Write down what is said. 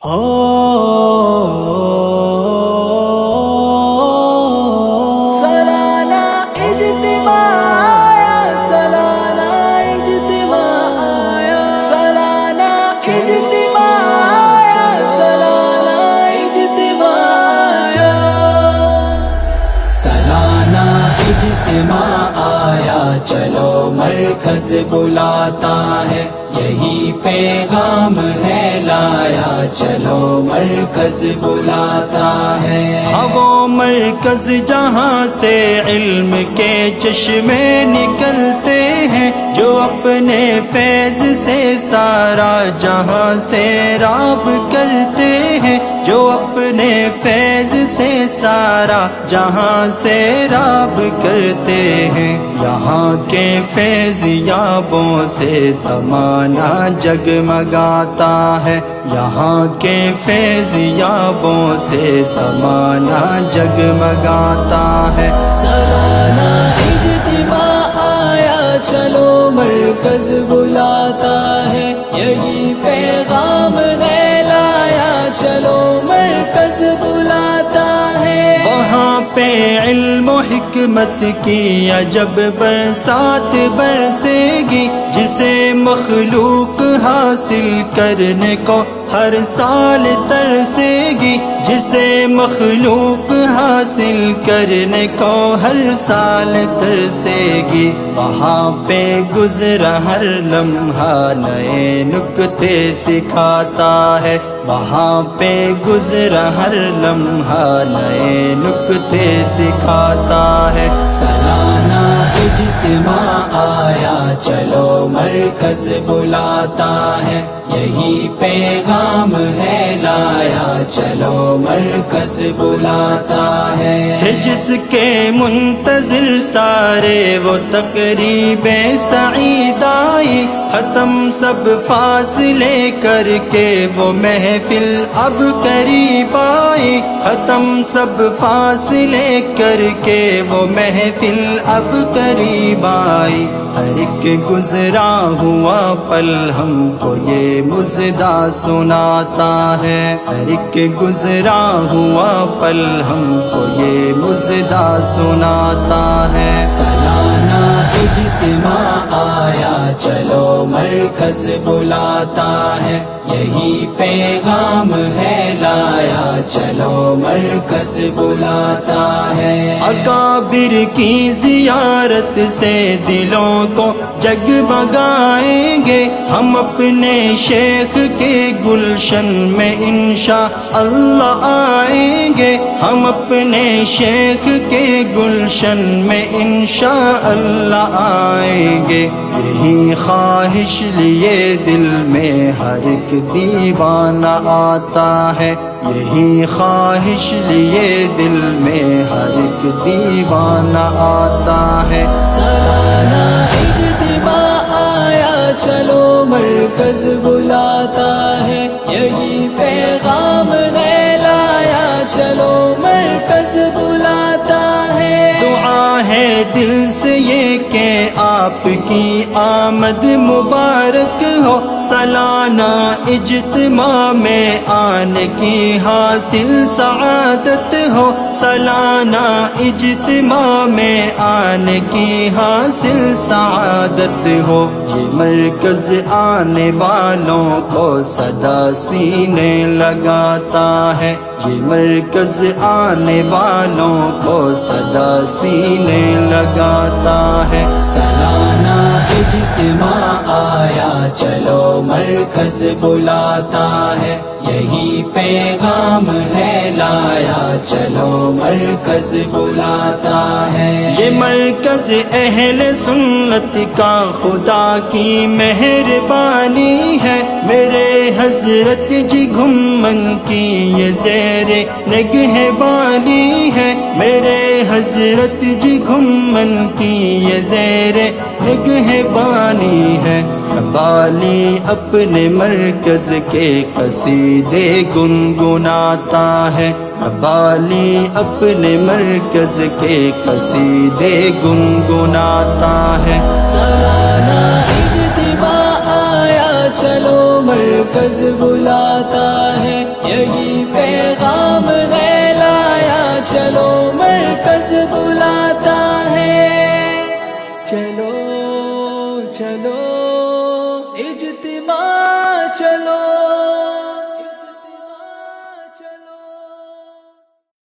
سالانہ اجتماع آیا، سالانہ اجتماع آیا، سالانہ اجتماع آیا، سالانہ اجتماع آیا، سالانہ اجتماع آیا، چلو مرکز بلاتا ہے، یہی پیغام ہے لایا، چلو مرکز بلاتا ہے۔ ہاں وہ مرکز جہاں سے علم کے چشمے نکلتے ہیں، جو اپنے فیض سے سارا جہاں سے راب کرتے ہیں، جو اپنے فیض سے سارا جہاں سے راب کرتے ہیں۔ یہاں کے فیض یابوں سے زمانہ جگمگاتا ہے، یہاں کے فیض یابوں سے زمانہ جگمگاتا ہے۔ سالانہ اجتماع آیا، چلو مرکز بلاتا ہے، یہی پیغام ہے لایا، چلو مرکز بلاتا ہے۔ وہاں پہ علم و حکمت کی عجب برسات برسے گی، جسے مخلوق حاصل کرنے کو ہر سال ترسے گی، جسے مخلوق حاصل کرنے کو ہر سال ترسے گی۔ وہاں پہ گزرا ہر لمحہ نئے نکتے سکھاتا ہے، وہاں پہ گزرا ہر لمحہ نئے نکتے سکھاتا ہے۔ سالانہ اجتماع آیا، چلو مرکز بلاتا ہے، یہی پیغام ہے لایا، چلو مرکز بلاتا ہے۔ تھے جس کے منتظر سارے وہ تقریب سعید آئی، ختم سب فاصلے کر کے وہ محفل اب قریب آئی، ختم سب فاصلے کر کے وہ محفل اب قریب آئی۔ ہر ایک گزرا ہوا پل ہم کو یہ مژدہ سناتا ہے، ہر ایک گزرا ہوا پل ہم کو یہ مژدہ سناتا ہے۔ سالانہ اجتماع آیا، چلو مرکز بلاتا ہے، یہی پیغام ہے لایا، چلو مرکز بلاتا ہے۔ اکابر کی زیارت سے دلوں کو جگمگائیں گے، ہم اپنے شیخ کے گلشن میں انشاءاللہ آئیں گے، ہم اپنے شیخ کے گلشن میں انشاءاللہ آئیں گے۔ یہی خواہش لیے دل میں ہر ایک دیوانہ آتا ہے، یہی خواہش لیے دل میں ہر ایک دیوانہ آتا ہے۔ سالانہ اجتماع آیا، چلو مرکز بلاتا ہے، یہی پیغام ہے لایا، چلو مرکز بلاتا ہے۔ دعا ہے دل سے یہ کہ آپ کی آمد مبارک ہو، سالانہ اجتماع میں آنے کی حاصل سعادت ہو، سالانہ اجتماع میں آنے کی حاصل سعادت ہو۔ یہ مرکز آنے والوں کو صدا سینے لگاتا ہے، یہ مرکز آنے والوں کو صدا سینے لگاتا ہے۔ سالانہ اجتماع آیا، چلو مرکز بلاتا ہے، یہی پیغام ہے لایا، چلو مرکز بلاتا ہے۔ یہ مرکز اہل سنت کا خدا کی مہربانی ہے، میرے حضرت جی گھمن کی یہ زیر نگہبانی ہے، میرے حضرت جی گھمن کی یہ زیر نگہبانی ہے۔ بالی اپنے مرکز کے قصیدے گنگناتا ہے، بالی اپنے مرکز کے قصیدے گنگناتا ہے۔ سالانہ اجتماع آیا، چلو مرکز بلاتا ہے، مرکز بلاتا ہے، چلو چلو اجتماع چلو